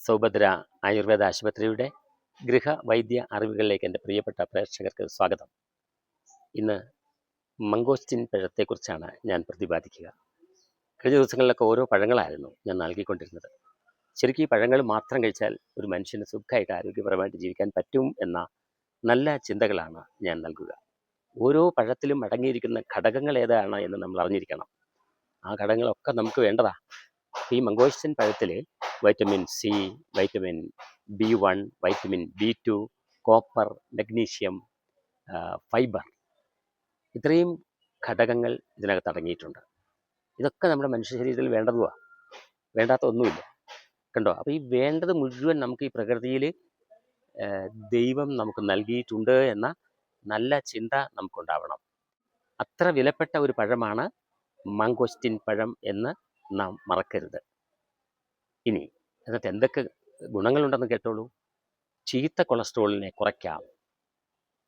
സൗഭദ്ര ആയുർവേദ ആശുപത്രിയുടെ ഗൃഹവൈദ്യ അറിവുകളിലേക്ക് എൻ്റെ പ്രിയപ്പെട്ട പ്രേക്ഷകർക്ക് സ്വാഗതം. ഇന്ന് മംഗോസ്റ്റിൻ പഴത്തെക്കുറിച്ചാണ് ഞാൻ പ്രതിപാദിക്കുക. കഴിഞ്ഞ ദിവസങ്ങളിലൊക്കെ ഓരോ പഴങ്ങളായിരുന്നു ഞാൻ നൽകിക്കൊണ്ടിരുന്നത്. ശരിക്കും ഈ പഴങ്ങൾ മാത്രം കഴിച്ചാൽ ഒരു മനുഷ്യന് സുഖമായിട്ട് ആരോഗ്യപരമായിട്ട് ജീവിക്കാൻ പറ്റും എന്ന നല്ല ചിന്തകളാണ് ഞാൻ നൽകുക. ഓരോ പഴത്തിലും അടങ്ങിയിരിക്കുന്ന ഘടകങ്ങൾ ഏതാണ് എന്ന് നമ്മൾ അറിഞ്ഞിരിക്കണം. ആ ഘടകങ്ങളൊക്കെ നമുക്ക് വേണ്ടതാ. ഈ മംഗോസ്റ്റിൻ പഴത്തിൽ vitamin C, vitamin B1, vitamin B2, copper, magnesium, fibre, ഇത്രയും ഘടകങ്ങൾ ഇതിനകത്ത് അടങ്ങിയിട്ടുണ്ട്. ഇതൊക്കെ നമ്മുടെ മനുഷ്യ ശരീരത്തിൽ വേണ്ടതുമാണ്, വേണ്ടാത്ത ഒന്നുമില്ല. കണ്ടോ? അപ്പോൾ ഈ വേണ്ടത് മുഴുവൻ നമുക്ക് ഈ പ്രകൃതിയിൽ ദൈവം നമുക്ക് നൽകിയിട്ടുണ്ട് എന്ന നല്ല ചിന്ത നമുക്കുണ്ടാവണം. അത്ര വിലപ്പെട്ട ഒരു പഴമാണ് മാങ്കോസ്റ്റിൻ പഴം എന്ന് നാം മറക്കരുത്. ഇനി അതിനകത്ത് എന്തൊക്കെ ഗുണങ്ങളുണ്ടെന്ന് കേട്ടോളൂ. ചീത്ത കൊളസ്ട്രോളിനെ കുറയ്ക്കാം,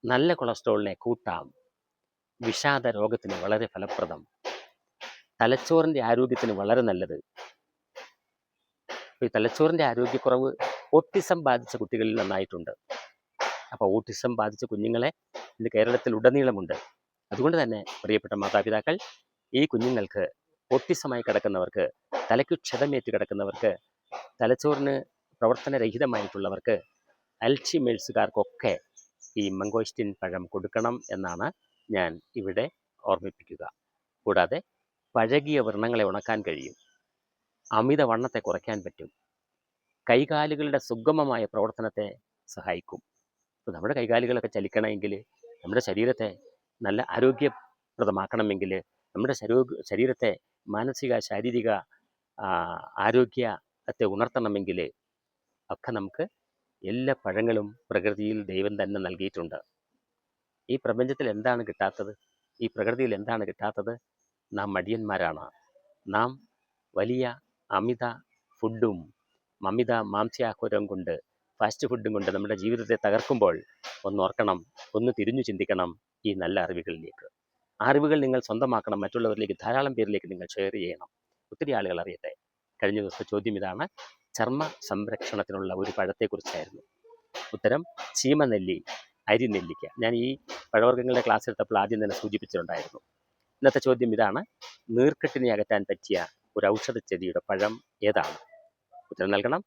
നല്ല കൊളസ്ട്രോളിനെ കൂട്ടാം, വിഷാദ രോഗത്തിന് വളരെ ഫലപ്രദം, തലച്ചോറിൻ്റെ ആരോഗ്യത്തിന് വളരെ നല്ലത്. ഈ തലച്ചോറിൻ്റെ ആരോഗ്യക്കുറവ് ഓട്ടിസം ബാധിച്ച കുട്ടികളിൽ നന്നായിട്ടുണ്ട്. അപ്പോൾ ഓട്ടിസം ബാധിച്ച കുഞ്ഞുങ്ങളെ ഇന്ന് കേരളത്തിൽ ഉടനീളമുണ്ട്. അതുകൊണ്ട് തന്നെ പ്രിയപ്പെട്ട മാതാപിതാക്കൾ, ഈ കുഞ്ഞുങ്ങൾക്ക് ഓട്ടിസമായി കിടക്കുന്നവർക്ക്, തലയ്ക്ക് ക്ഷതമേറ്റ് കിടക്കുന്നവർക്ക്, തലച്ചോറിന് പ്രവർത്തനരഹിതമായിട്ടുള്ളവർക്ക്, അൽഷിമേഴ്സുകാർക്കൊക്കെ ഈ മംഗോസ്റ്റിൻ പഴം കൊടുക്കണം എന്നാണ് ഞാൻ ഇവിടെ ഓർമ്മിപ്പിക്കുക. കൂടാതെ പഴകിയ വ്രണങ്ങളെ ഉണക്കാൻ കഴിയും, അമിതവണ്ണത്തെ കുറയ്ക്കാൻ പറ്റും, കൈകാലുകളുടെ സുഗമമായ പ്രവർത്തനത്തെ സഹായിക്കും. അപ്പോൾ നമ്മുടെ കൈകാലുകളൊക്കെ ചലിക്കണമെങ്കിൽ, നമ്മുടെ ശരീരത്തെ നല്ല ആരോഗ്യപ്രദമാക്കണമെങ്കിൽ, നമ്മുടെ ശരീരത്തെ മാനസിക ശാരീരിക ആരോഗ്യത്തെ ഉണർത്തണമെങ്കിൽ ഒക്കെ നമുക്ക് എല്ലാ പഴങ്ങളും പ്രകൃതിയിൽ ദൈവം തന്നെ നൽകിയിട്ടുണ്ട്. ഈ പ്രപഞ്ചത്തിൽ എന്താണ് കിട്ടാത്തത്? ഈ പ്രകൃതിയിൽ എന്താണ് കിട്ടാത്തത്? നാം മടിയന്മാരാണ്. നാം വലിയ അമിത ഫുഡും അമിത മാംസ്യാഹാരം കൊണ്ട്, ഫാസ്റ്റ് ഫുഡും കൊണ്ട് നമ്മുടെ ജീവിതത്തെ തകർക്കുമ്പോൾ ഒന്നോർക്കണം, ഒന്ന് തിരിഞ്ഞു ചിന്തിക്കണം ഈ നല്ല അറിവുകളിലേക്ക്. ആ അറിവുകൾ നിങ്ങൾ സ്വന്തമാക്കണം, മറ്റുള്ളവരിലേക്ക്, ധാരാളം പേരിലേക്ക് നിങ്ങൾ ഷെയർ ചെയ്യണം, ഒത്തിരി ആളുകൾ അറിയട്ടെ. കഴിഞ്ഞ ദിവസത്തെ ചോദ്യം ഇതാണ്: ചർമ്മ സംരക്ഷണത്തിനുള്ള ഒരു പഴത്തെക്കുറിച്ചായിരുന്നു. ഉത്തരം ചീമനെല്ലി, അരിനെല്ലിക്ക. ഞാൻ ഈ പഴവർഗ്ഗങ്ങളുടെ ക്ലാസ് എടുത്തപ്പോൾ ആദ്യം തന്നെ സൂചിപ്പിച്ചിട്ടുണ്ടായിരുന്നു. ഇന്നത്തെ ചോദ്യം ഇതാണ്: നീർക്കെട്ടിനെ അകറ്റാൻ പറ്റിയ ഒരു ഔഷധ ചെടിയുടെ പഴം ഏതാണ്? ഉത്തരം നൽകണം.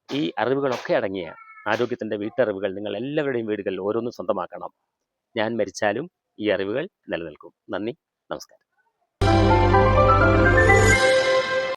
ഈ അറിവുകളൊക്കെ അടങ്ങിയ ആരോഗ്യത്തിൻ്റെ വീട്ടറിവുകൾ നിങ്ങൾ എല്ലാവരുടെയും വീടുകളിൽ ഓരോന്നും സ്വന്തമാക്കണം. ഞാൻ മരിച്ചാലും ഈ അറിവുകൾ നിലനിൽക്കും. നന്ദി, നമസ്കാരം.